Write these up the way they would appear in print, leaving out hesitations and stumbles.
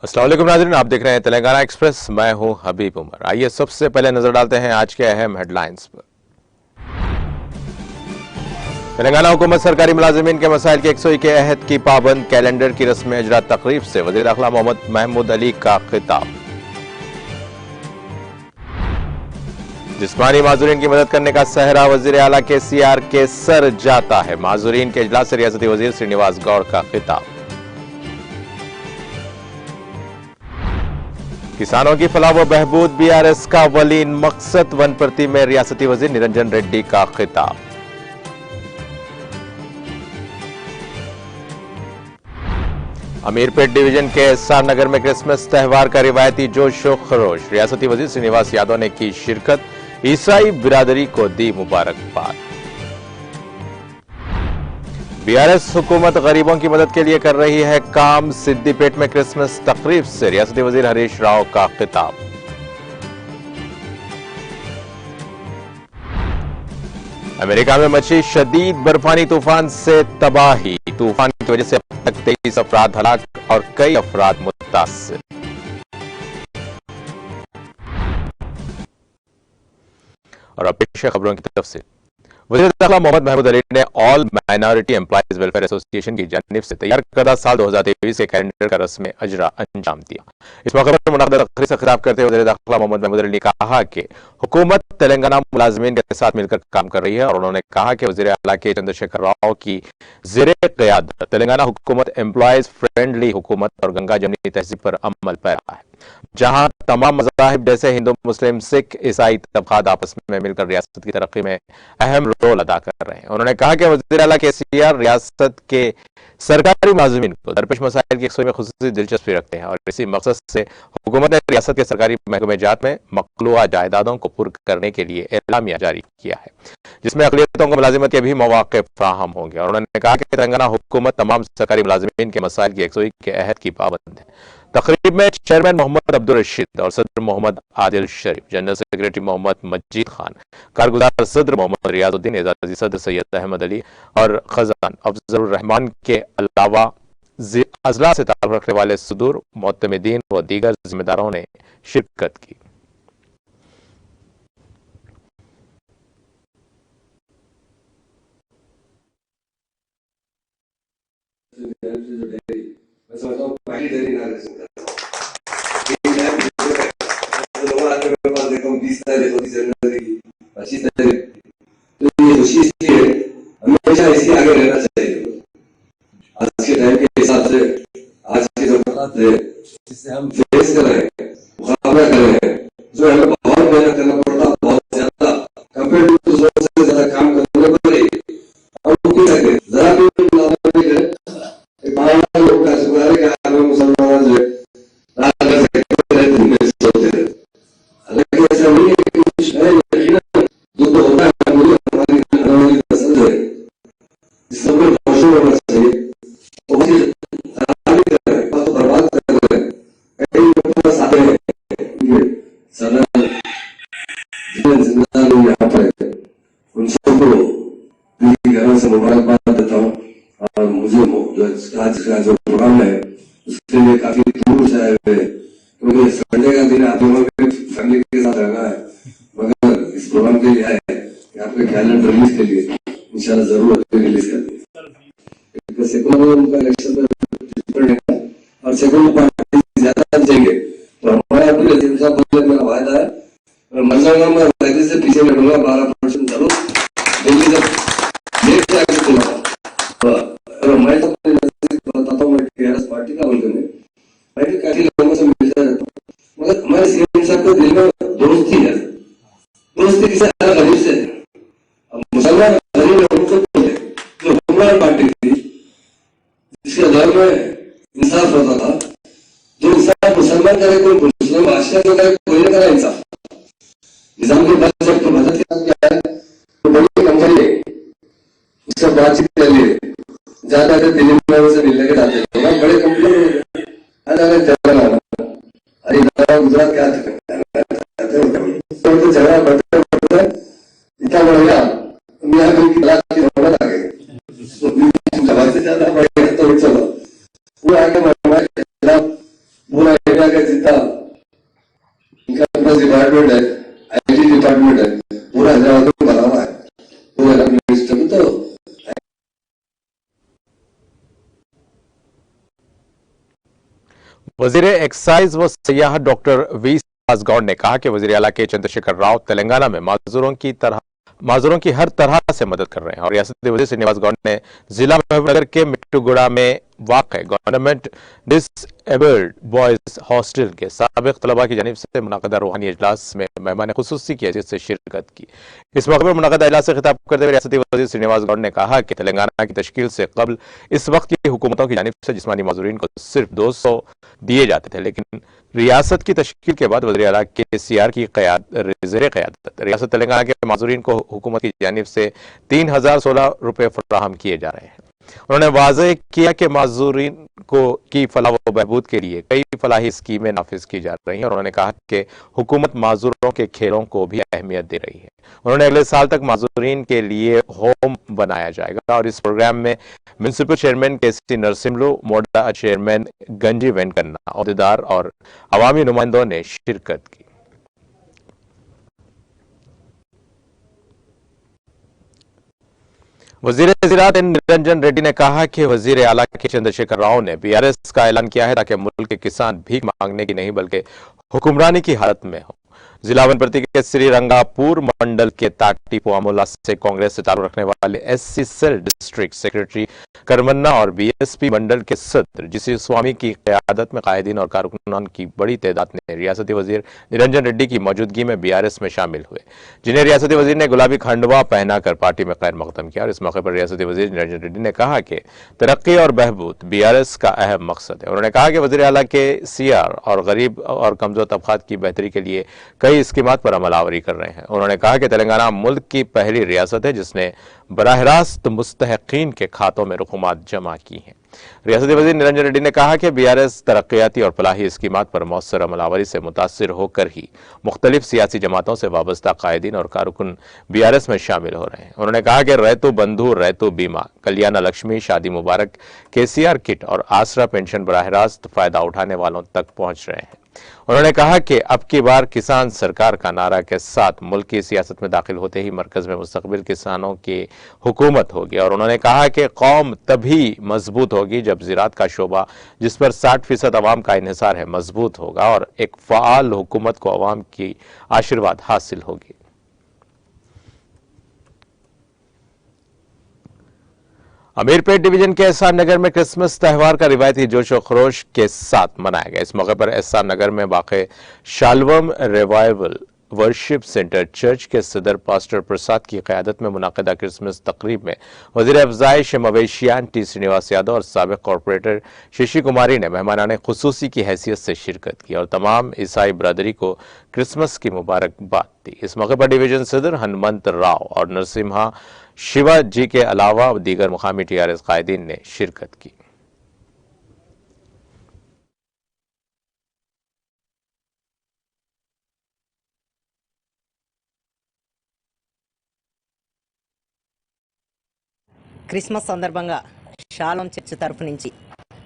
अस्सलाम वालेकुम नाज़रीन, आप देख रहे हैं तेलंगाना एक्सप्रेस। मैं हूं हबीब उमर। आइए सबसे पहले नजर डालते हैं आज के अहम हेडलाइंस पर। तेलंगाना हुकूमत सरकारी मुलाजिमीन के मसाइल के 101 के अहद की पाबंद। कैलेंडर की रस्म इजरा तकरीब से वज़ीर दाखिला मोहम्मद महमूद अली का खिताब। जिस्मानी माजूरीन की मदद करने का सहरा वज़ीर आला के सीआर के सर जाता है। माजूरीन के इजलास से रियासती वज़ीर श्रीनिवास गौड़ का खिताब। किसानों की फलाह व बहबूद बीआरएस का वलीन मकसद। वनप्रति में रियासती वजीर निरंजन रेड्डी का खिताब। अमीरपेट डिवीजन के एसआर नगर में क्रिसमस त्योहार का रिवायती जोश व खरोश। रियासती वजीर श्रीनिवास यादव ने की शिरकत। ईसाई बिरादरी को दी मुबारकबाद। बीआरएस हुकूमत गरीबों की मदद के लिए कर रही है काम। सिद्दीपेट में क्रिसमस तकरीब से रियासती वजीर हरीश राव का खिताब। अमेरिका में मची शदीद बर्फानी तूफान से तबाही। तूफान की वजह से अब तक 23 अफराद हलाक और कई अफराद मुतासिर। और अब पेश है खबरों की तफसील। वज़ीर दाखिला मोहम्मद महमूद अली ने all minority employees welfare association की जानिब से तैयार करदा साल 2023 के कैलेंडर का रस्म इजरा अंजाम दिया। इस मौके पर मुनक़दा तक़रीर से खिताब करते हुए वज़ीर दाखिला मोहम्मद महमूद अली ने कहा कि हुकूमत तेलंगाना मुलाजिमीन के साथ मिलकर काम कर रही है और उन्होंने कहा कि वज़ीर आला के चंद्रशेखर राव की ज़ेरे क़यादत तेलंगाना हुकूमत एम्प्लॉइज फ्रेंडली हुकूमत और गंगा जमनी तहजीब पर अमल पैरा है, जहां तमाम मज़ाहिब जैसे हिंदू, मुस्लिम, सिख, ईसाई तबक़ात आपस में मिलकर रियासत की तरक्की में अहम रोल अदा कर रहे हैं। उन्होंने कहा कि वज़ीर आला के सीआर रियासत के सरकारी मुलाजिमीन को दरपेश मसाइल की यकसुई में खुसूसी दिलचस्पी रखते हैं और इसी मकसद से हुकूमत ने रियासत के सरकारी महकमे जात में मक़लूआ जायदादों को पुर करने के लिए एलामिया जारी किया है, जिसमें अक़लियतों को मुलाजिमत के भी मौक़े फ़राहम होंगे। और उन्होंने कहा कि तेलंगाना हुकूमत तमाम सरकारी मुलाजिमीन के मसाइल की यकसुई के अहद की पाबंद है। तकरीब में चेयरमैन मोहम्मद अब्दुल रशीद और सदर मोहम्मद आदिल शरीफ, जनरल सेक्रेटरी मोहम्मद मजीद खान, कारगुजार सदर मोहम्मद रियाजुद्दीन, एजाजी सदर सैयद अहमद अली और खजान अफजल रहमान के अलावा अजला से ताल्लुक़ रखने वाले सुदूर मोतमिदीन व दीगर जिम्मेदारों ने शिरकत की। पहली डेरी ना लोग आते मेरे पास देखो 20 तारीख 25 जनवरी की 25 तारीख, तो ये खुशी इसलिए हमेशा इसी आगे रहना चाहिए। आज के टाइम के हिसाब से आज के जो हालात है जिससे हम फेस कर रहे हैं, मुकाबला कर रहे हैं, जो हमें बहुत मेहनत करना पड़ता, बहुत ज्यादा कंपेयर टू दूसरों से ज्यादा काम करने पड़े, हम क्यों लगे जरा भी लोग का शुक्र है कि हमें मुसलमान जो ऐसा नहीं है कि कुछ है जो तो होता है मुझे हमारी पसंद है, जिससे हमें मशहूर होना चाहिए। तो मुझे तो बर्बाद कर रहे हैं, कई लोग पास आते हैं सदर जिम्मेदार लोग यहाँ पर, उन सबको दिल्ली घरों से मुबारकबाद देता हूँ। और मुझे आज का जो प्रोग्राम है उसके लिए काफी दूर से आए हुए, क्योंकि संडे का दिन आप लोगों के फैमिली के साथ रहना है, मगर इस प्रोग्राम के लिए आए कि आपके कैलेंडर रिलीज के लिए इंशाल्लाह जरूर रिलीज कर देंगे। सेकुलर उनका इलेक्शन में और सेकुलर पार्टी ज्यादा जाएंगे तो हमारे अपने जिनका मेरा वायदा है, मैं मर जाऊंगा, मैं वैसे से पीछे बैठूंगा, 12% जरूर दिल्ली तक मैं तो बताता हूँ, मैं टीआरएस पार्टी का बोलते हैं, मैं भी काफी लोगों से मिलता रहता हूँ, मगर हमारे सीएम साहब को दिल में दोस्ती है, दोस्ती किसी गरीब से। अब मुसलमान गरीब लोगों को बोलते जो हुक्मरान पार्टी थी जिसके दौर में इंसाफ होता था, जो इंसाफ मुसलमान करे कोई मुस्लिम बादशाह को करे कोई नहीं करा इंसाफ। निजाम के बाद जब तो मदद क्या है तो बड़ी कंपनी है, उससे बातचीत कर लिए ज्यादा दिल्ली में से मिलने के जाते हैं, बड़े कंपनी गुजरात क्या तो झगड़ा बढ़ते बढ़ते इतना बढ़ गया, मियाँ की तलाक की नौबत आ गई, से ज्यादा बढ़ गया तो चलो वो आगे हमारे खिलाफ बोला कस्टम्स डिपार्टमेंट है, आईटी डिपार्टमेंट है, पूरा हैदराबाद में भरा हुआ है पूरे मिनिस्टर में। तो वजीर एक्साइज व सियाहत डॉक्टर वी गौड़ ने कहा कि वजीर आला के चंद्रशेखर राव तेलंगाना में माजूरों की हर तरह से मदद कर रहे हैं। और रियासती वजीर श्रीनिवास गौड़ ने जिला महबूबनगर के मिट्टूगुड़ा में वाक़ गवर्नमेंट डिसेबल्ड बॉयज हॉस्टल के साबिक तलबा की जानिब से मुनक़दा रूहानी इजलास में मेहमान खुसूसी की हैसियत से शिरकत की। इस मौके पर मुनक़दा इजलास से खिताब करते हुए रियासती वजीर श्रीनिवास गौड़ ने कहा कि तेलंगाना की तश्कील से कबल इस वक्त की हुकूमतों की जानिब से जिस्मानी माजूरीन को सिर्फ 200 दिए जाते थे, लेकिन रियासत की तश्कील के बाद वज़ीर आला के सीआर की ज़ेर क़यादत रियासत तेलंगाना के माजूरीन को हुकूमत की जानिब से 3016 रुपये फराहम किए जा रहे हैं। उन्होंने वाज़ेह किया कि माजूरीन को की फलाह व बहबूद के लिए कई फलाही स्कीमें नाफिज की जा रही हैं और उन्होंने कहा कि हुकूमत माजूरों के खेलों को भी अहमियत दे रही है। उन्होंने अगले साल तक माजूरीन के लिए होम बनाया जाएगा और इस प्रोग्राम में म्यूनिसिपल चेयरमैन केसी नरसिम्लू, मोडा चेयरमैन गंजी वेंकन्ना, अहदेदार और अवामी नुमाइंदों ने शिरकत की। वजीर ज़राअत निरंजन रेड्डी ने कहा कि वजीर आला के चंद्रशेखर राव ने बीआरएस का ऐलान किया है ताकि मुल्क के किसान भीख मांगने की नहीं बल्कि हुक्मरानी की हालत में हो। जिला वनप्रति के श्रीरंगापुर मंडल के ताटी पुआमोला से कांग्रेस से ताल्लुक रखने वाले एससी सेल डिस्ट्रिक्ट सेक्रेटरी करमन्ना और बीएसपी मंडल के सदर जीसी स्वामी की क़यादत में कायदीन और कारकुनान की बड़ी तादाद ने रियासती वजीर निरंजन रेड्डी की मौजूदगी में बीआरएस में शामिल हुए, जिन्हें रियासती वजीर ने गुलाबी खंडवा पहनाकर पार्टी में खैर मकदम किया। और इस मौके पर रियासती वजीर निरंजन रेड्डी ने कहा कि तरक्की और बहबूद बीआरएस का अहम मकसद है। उन्होंने कहा कि वजीर आला के सीआर और गरीब और कमजोर तबकात की बेहतरी के लिए कई स्कीमात पर अमलावरी कर रहे हैं। उन्होंने कहा कि तेलंगाना मुल्क की पहली रियासत है जिसने बराह रास्त मुस्तहकीन के खातों में रकूमात जमा की हैं। रियासती वजीर निरंजन रेड्डी ने कहा कि बीआरएस तरक्याती और फलाही स्कीमात पर मौसर अमलावरी से मुतासिर होकर ही मुख्तलिफ सियासी जमातों से वाबस्ता कायदीन और कारकुन बीआरएस में शामिल हो रहे हैं। उन्होंने कहा कि रैतु बंधु, रैतु बीमा, कल्याण लक्ष्मी, शादी मुबारक, केसीआर किट और आसरा पेंशन बराह रास्त फायदा उठाने वालों तक पहुंच रहे हैं। उन्होंने कहा कि अब की बार किसान सरकार का नारा के साथ मुल्क की सियासत में दाखिल होते ही मरकज में मुस्तकबिल किसानों की हुकूमत होगी। और उन्होंने कहा कि कौम तभी मजबूत होगी जब ज़राअत का शोबा, जिस पर 60% अवाम का इन्हिसार है, मजबूत होगा और एक फ़आल हुकूमत को अवाम की आशीर्वाद हासिल होगी। अमीरपेट डिवीजन के एहसान नगर में क्रिसमस त्यौहार का रिवायती जोश और खरोश के साथ मनाया गया। इस मौके पर एहसान नगर में वाक़े शालवम रिवाइवल वर्शिप सेंटर चर्च के सदर पास्टर प्रसाद की क़यादत में मुनाकिदा क्रिसमस तकरीब में वज़ीर अफ़ज़ाइश मवेशियान टी श्रीनिवास यादव और साबिक़ कॉरपोरेटर शशि कुमारी ने मेहमानाने खुसूसी की हैसियत से शिरकत की और तमाम ईसाई बरादरी को क्रिसमस की मुबारकबाद दी। इस मौके पर डिवीजन सदर हनुमंत राव और नरसिम्हा शिवा जी के अलावा दीगर मुकामी टीआरएस कायदीन ने शिरकत की। క్రిస్మస్ సందర్భంగా షాలోమ్ చర్చ్ తరఫు నుంచి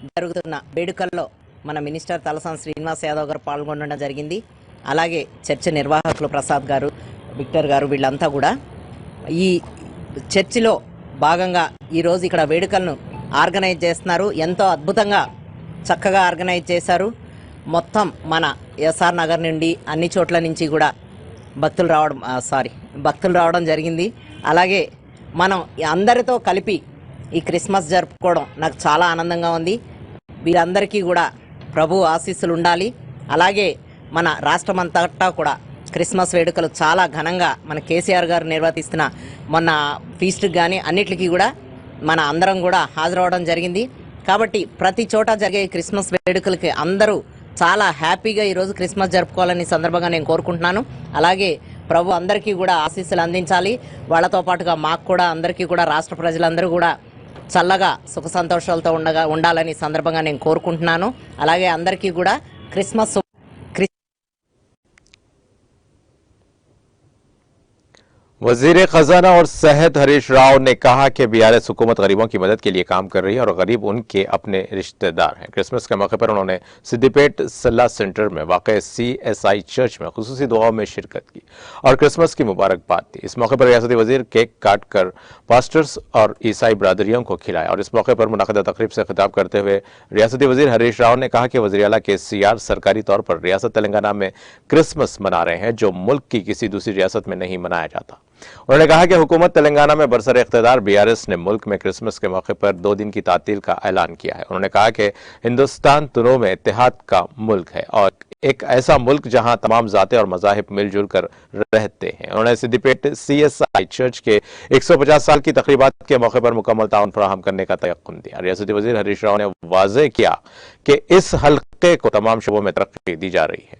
జరుగుతున్న వేడుకల్లో మన మినిస్టర్ తలసాని శ్రీనివాస్ యాదవ్ గారు పాల్గొనడం జరిగింది. అలాగే చర్చ్ నిర్వాహకులు ప్రసాద్ గారు, విక్టర్ గారు, వీళ్ళంతా కూడా ఈ చర్చిలో భాగంగా ఈరోజు ఇక్కడ వేడుకలను ఆర్గనైజ్ చేస్తున్నారు. ఎంతో అద్భుతంగా చక్కగా ఆర్గనైజ్ చేశారు. మొత్తం మన ఎస్ఆర్ నగర్ నుండి అన్ని చోట్ల నుంచి కూడా భక్తులు రావడం జరిగింది. అలాగే మనం అందరితో కలిపి ఈ క్రిస్మస్ జరుపుకోవడం నాకు చాలా ఆనందంగా ఉంది. వీరందరికీ కూడా ప్రభు ఆశీస్సులు ఉండాలి. అలాగే మన రాష్ట్రమంతటా కూడా క్రిస్మస్ వేడుకలు చాలా ఘనంగా మన కేసీఆర్ గారు నిర్వహిస్తున్న మొన్న ఫీస్ట్కి కానీ అన్నిటికీ కూడా మన అందరం కూడా హాజరవడం జరిగింది. కాబట్టి ప్రతి చోట జరిగే క్రిస్మస్ వేడుకలకి అందరూ చాలా హ్యాపీగా ఈరోజు క్రిస్మస్ జరుపుకోవాలని సందర్భంగా నేను కోరుకుంటున్నాను. అలాగే ప్రభు అందరికీ కూడా ఆశీస్సులు అందించాలి. వాళ్ళతో పాటుగా మాకు కూడా అందరికీ కూడా రాష్ట్ర ప్రజలందరూ కూడా చల్లగా సుఖ సంతోషాలతో ఉండాలని సందర్భంగా నేను కోరుకుంటున్నాను. అలాగే అందరికీ కూడా క్రిస్మస్ वजीर खजाना और सेहत हरीश राव ने कहा कि बीआरएस हुकूमत गरीबों की मदद के लिए काम कर रही है और गरीब उनके अपने रिश्तेदार हैं। क्रिसमस के मौके पर उन्होंने सिद्दीपेट सलाह सेंटर में वाक़ CSI चर्च में खुसूसी दुआओं में शिरकत की और क्रिसमस की मुबारकबाद दी। इस मौके पर रियासती वजीर केक काट कर पास्टर्स और ईसाई बरादरियों को खिलाया और इस मौके पर मुनक़दा तकरीब से खिताब करते हुए रियासती वजीर हरीश राव ने कहा कि वज़ीर आला KCR सरकारी तौर पर रियासत तेलंगाना में क्रिसमस मना रहे हैं जो मुल्क की किसी दूसरी रियासत में नहीं मनाया जाता। उन्होंने कहा कि हुकूमत तेलंगाना में बरसर इख्तिदार बीआरएस ने मुल्क में क्रिसमस के मौके पर 2 दिन की तातील का ऐलान किया है। उन्होंने कहा कि हिंदुस्तान दोनों में इत्तेहाद का मुल्क है और एक ऐसा मुल्क जहां तमाम जातें और मज़ाहिब मिलजुल कर रहते हैं। उन्होंने सिद्दीपेट CSI चर्च के 150 साल की तकरीबात के मौके पर मुकम्मल ताउन फराहम करने का तयक्कुन दिया। रियासती वज़ीर हरीश राव ने वाज़ेह किया कि इस हल्के को तमाम शोबों में तरक्की दी जा रही है।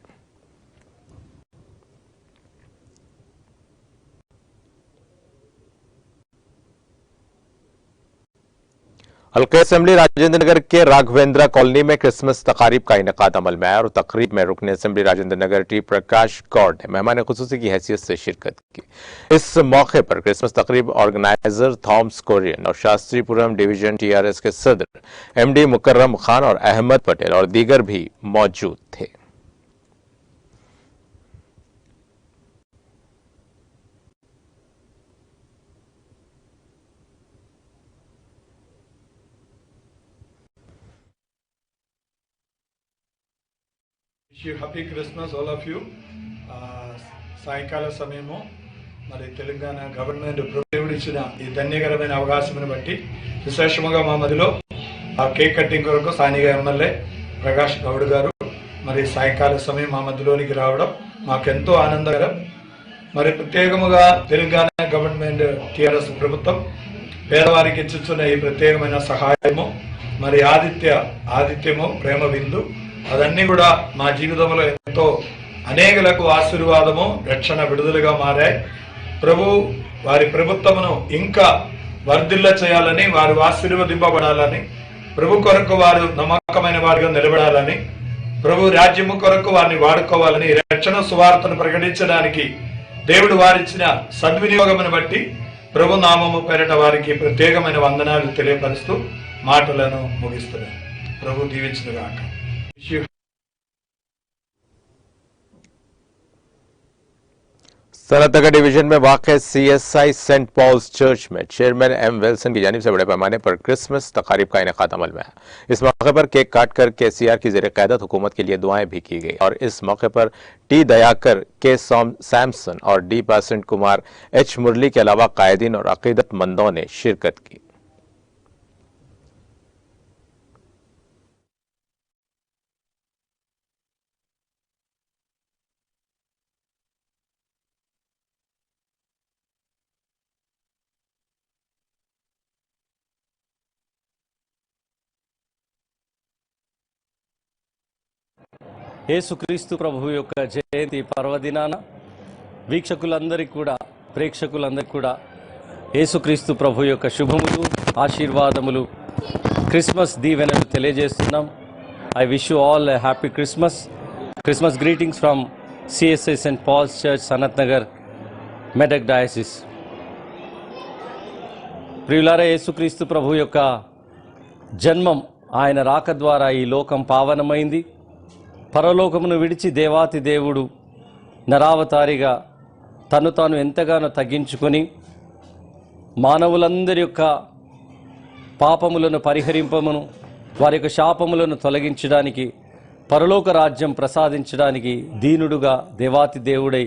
हल्के असेंबली राजेंद्र नगर के राघवेंद्रा कॉलोनी में क्रिसमस तकारीब का इनेकाद अमल में आया और तकरीब में रुकन असेंबली राजेंद्र नगर टी प्रकाश गौड़ ने मेहमान खुसूसी की हैसियत से शिरकत की। इस मौके पर क्रिसमस तकरीब ऑर्गेनाइजर थॉमस कोरियन और शास्त्रीपुरम डिवीजन TRS के सदर MD मुकर्रम खान और अहमद पटेल और दीगर भी मौजूद थे। Wish you happy Christmas all of you. సాయంకాల సమయము మరి తెలంగాణ గవర్నమెంట్ ప్రభుత్వం ఇచ్చిన ఈ ధన్యకరమైన అవకాశమును బట్టి విశేషముగా మా మధ్యలో ఆ కేక్ కటింగ్ కొరకు స్థానిక ఎమ్మెల్యే ప్రకాష్ గౌడ్ గారు మరి సాయంకాల సమయం మా మధ్యలోనికి రావడం మాకెంతో ఆనందకరం. మరి ప్రత్యేకముగా తెలంగాణ గవర్నమెంట్ TRS ప్రభుత్వం పేదవారికి ఇచ్చుచున్న ఈ ప్రత్యేకమైన సహాయము మరి ఆదిత్యము ప్రేమ విందు అదన్నీ కూడా మా జీవితంలో ఎంతో అనేకులకు ఆశీర్వాదము రక్షణ విడుదలగా మారాయి. ప్రభు వారి ప్రభుత్వమును ఇంకా వర్ధిల్ల చేయాలని, వారు ఆశీర్వదింపబడాలని, ప్రభు కొరకు వారు నమ్మకమైన వారిగా నిలబడాలని, ప్రభు రాజ్యము కొరకు వారిని వాడుకోవాలని, రక్షణ సువార్తను ప్రకటించడానికి దేవుడు వారిచ్చిన సద్వినియోగమును బట్టి ప్రభు నామము పేరిట వారికి ప్రత్యేకమైన వందనాలు తెలియపరుస్తూ మాటలను ముగిస్తున్నాను. ప్రభు దీవించుగాక. सनतनगर डिवीजन में वाक़ CSI सेंट पॉल्स चर्च में चेयरमैन M विल्सन की जानिब से बड़े पैमाने पर क्रिसमस तकारीब का इनेकाद अमल में है। इस मौके पर केक काट कर KCR की ज़ेर क़यादत हुकूमत के लिए दुआएं भी की गई और इस मौके पर T दयाकर, K सैमसन और D बसंत कुमार, H मुरली के अलावा कायदीन और अक़ीदतमंदों ने शिरकत की। యేసుక్రీస్తు ప్రభువు యొక్క జయంతి పర్వదినాన వీక్షకులందరికీ కూడా ప్రేక్షకులందరికీ కూడా యేసుక్రీస్తు ప్రభు యొక్క శుభములు ఆశీర్వాదములు క్రిస్మస్ దీవెనలు తెలియజేస్తున్నాం. I wish you all a happy Christmas greetings from CSI Saint Paul's church Sanath Nagar Medak diocese. ప్రియులారా, యేసుక్రీస్తు ప్రభు యొక్క జన్మం, ఆయన రాక ద్వారా ఈ లోకం పావనమైంది. పరలోకమును విడిచి దేవాతి దేవుడు నరావతారిగా తను తాను ఎంతగానో తగ్గించుకొని మానవులందరి యొక్క పాపములను పరిహరింపమును, వారి యొక్క శాపములను తొలగించడానికి, పరలోక రాజ్యం ప్రసాదించడానికి దీనుడుగా దేవాతి దేవుడై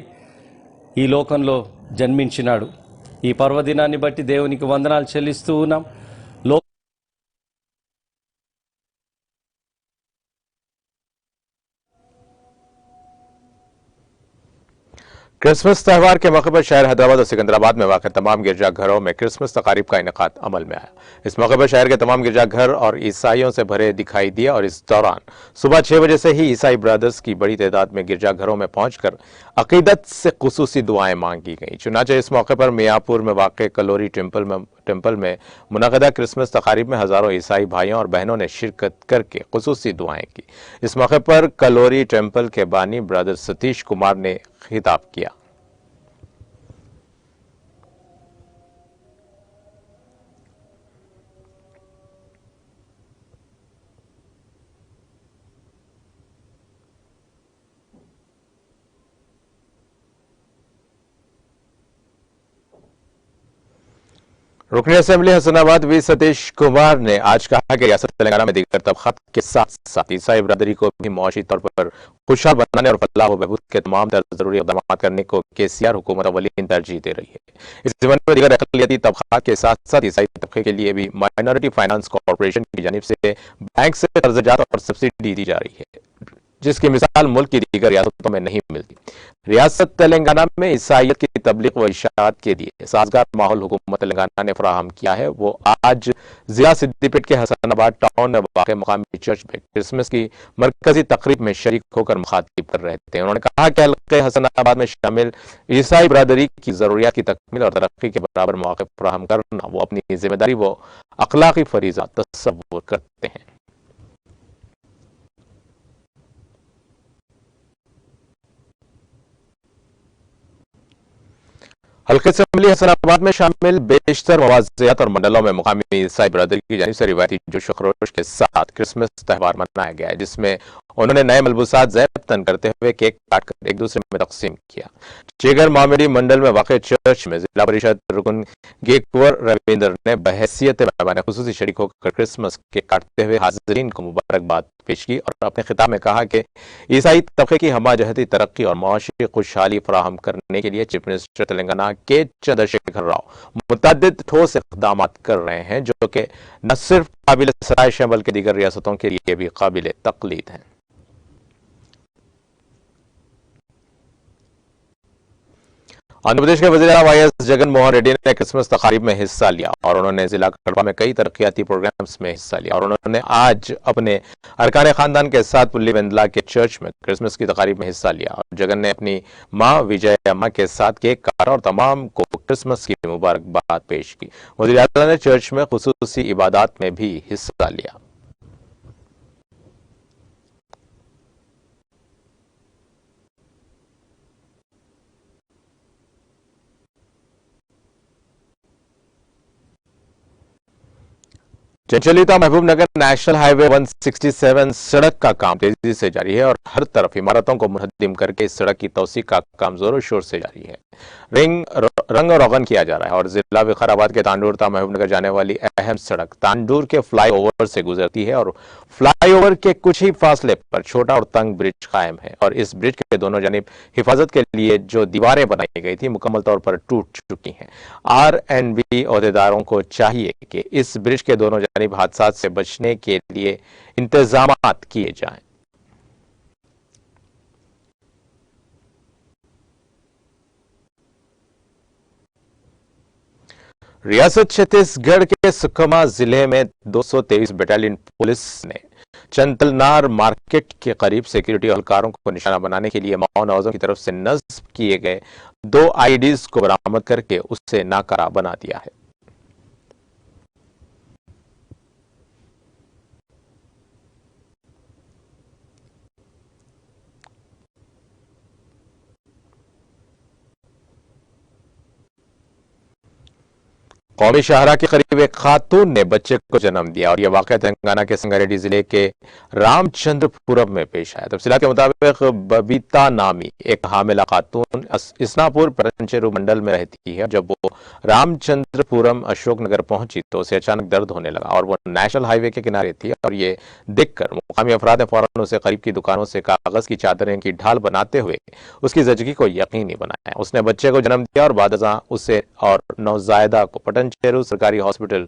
ఈ లోకంలో జన్మించినాడు. ఈ పర్వదినాన్ని బట్టి దేవునికి వందనాలు చెల్లిస్తూ ఉన్నాం. क्रिसमस त्यौहार के मौके पर शहर हैदराबाद और सिकंदराबाद में वाक़ तमाम गिरजाघरों में क्रिसमस तकारीब का इनेकाद अमल में आया। इस मौके पर शहर के तमाम गिरजाघर और ईसाइयों से भरे दिखाई दिया और इस दौरान सुबह 6 बजे से ही ईसाई ब्रदर्स की बड़ी तादाद में गिरजाघरों में पहुंचकर अकीदत से खुसूसी दुआएं मांगी गई। चुनाचे इस मौके पर मियाँपुर में वाक़ कलोरी टेम्पल में मुनक़दा क्रिसमस तकारीब में हज़ारों ईसाई भाइयों और बहनों ने शिरकत करके खुसूसी दुआएं की। इस मौके पर कलोरी टेम्पल के बानी ब्रदर सतीश कुमार ने खिताब किया। रुकनी असेंबली हसनाबाद वी सतीश कुमार ने आज कहा कि रियासत तेलंगाना में दीगर तबकात के साथ साथ ईसाई बिरादरी को भी मुआशी तौर पर खुशहाल बनाने और फलाह व बहबूद के तमाम जरूरी इकदाम करने को केसीआर हुकूमत अवलीन तरजीह दे रही है। इस ज़िम्मे में दीगर अक़लियती तबकात के साथ साथ ईसाई तबके के लिए भी माइनॉरिटी फाइनेंस कॉरपोरेशन की जानिब से बैंक से कर्जजात और सब्सिडी दी जा रही है, जिसकी मिसाल मुल्क की दीगर रियासतों में नहीं मिलती। रियासत तेलंगाना में ईसाइयत की तबलीग व इशाअत के लिए साजगार माहौल हुकूमत तेलंगाना ने फराहम किया है। वो आज जिला सिद्दीपेट के हसनाबाद टाउन में वाक़े मकामी चर्च में क्रिसमस की मरकजी तकरीब में शरीक होकर मुखातिब कर रहे थे। उन्होंने कहा कि हल्के हसनाबाद में शामिल ईसाई बरादरी की ज़रूरियात की तकमील और तरक्की के बराबर मौके फराहम करना वो अपनी जिम्मेदारी व अखलाकी फरीज़ा तस्वुर करते हैं। हल्के असेंबली हसनाबाद में शामिल बेशतर मवाज़ियात और मंडलों में मुकामी ईसाई बरादरी की जानिब से रिवायती जोश व खरोश के साथ क्रिसमस त्यौहार मनाया गया है, जिसमें उन्होंने नए मलबूसात ज़ैब तन करते हुए केक काटकर एक दूसरे में तकसीम किया। चेगर मामिडी मंडल में वाक़ चर्च में जिला परिषद रुकन गेकवर रविंद्र ने बहैसियत मेहमान खुसूसी शरीक होकर क्रिसमस केक काटते हुए हाज़रीन को मुबारकबाद पेश की और अपने खिताब में कहा कि ईसाई तबके की हमाजहती तरक्की और मुआशी खुशहाली फराहम करने के लिए चीफ मिनिस्टर तेलंगाना के चंद्रशेखर राव मुतअद्दिद ठोस इक़दाम कर रहे हैं, जो कि न सिर्फ काबिल सराहत है बल्कि दीगर रियासतों के लिए भी काबिल तक़लीद हैं। आंध्र प्रदेश के वज़ीर आला वाई.एस. जगन मोहन रेड्डी ने क्रिसमस तकारीब में हिस्सा लिया और उन्होंने जिला कड़वा में कई तरक्याती प्रोग्राम्स में हिस्सा लिया और उन्होंने आज अपने अरकान खानदान के साथ पुल्ली वेंदला के चर्च में क्रिसमस की तकारीब में हिस्सा लिया और जगन ने अपनी माँ विजय अम्मा के साथ केक काटा और तमाम को क्रिसमस की मुबारकबाद पेश की। वज़ीर आला ने चर्च में खुसूसी इबादत में भी हिस्सा लिया। चंचलिता महबूब नगर नेशनल हाईवे 167 सड़क का काम तेजी से जारी है और हर तरफ इमारतों को मुनहद्दिम करके इस सड़क की तौसी का काम जोरों शोर से जारी है। रंग और रोगन किया जा रहा है और जिला विकाराबाद के तांडूर ता महबूब नगर जाने वाली अहम सड़क तांडूर के फ्लाईओवर से गुजरती है और फ्लाईओवर के कुछ ही फासले पर छोटा और तंग ब्रिज कायम है और इस ब्रिज के दोनों जानिब हिफाजत के लिए जो दीवारें बनाई गई थी मुकम्मल तौर पर टूट चुकी हैं। RNB अहदेदारों को चाहिए कि इस ब्रिज के दोनों जानिब हादसा से बचने के लिए इंतजामात किए जाएं। रियासत छत्तीसगढ़ के सुकमा जिले में 223 बटालियन पुलिस ने चंतलनार मार्केट के करीब सिक्योरिटी एहलकारों को निशाना बनाने के लिए मौन आवाजों की तरफ से नस्ब किए गए 2 IEDs को बरामद करके उससे नाकारा बना दिया है। कौमी शाहरा के करीब एक खातून ने बच्चे को जन्म दिया और यह वाकया तेलंगाना के संगारेड्डी जिले के रामचंद्रपुरम में पेश आया। तफसीलात के मुताबिक बबीता नामी एक हामिला खातून इस्नापुर परंचेरू मंडल में रहती है। जब वो रामचंद्रपुरम अशोकनगर पहुंची तो उसे अचानक दर्द होने लगा और वो नेशनल हाईवे के किनारे थी और ये देखकर मुकामी अफराद ने फौरन उसे करीब की दुकानों से कागज की चादरें की ढाल बनाते हुए उसकी जजगी को यकीनी बनाया। उसने बच्चे को जन्म दिया और बाद उसे और नौजायदा को पटनचेरू सरकारी हॉस्पिटल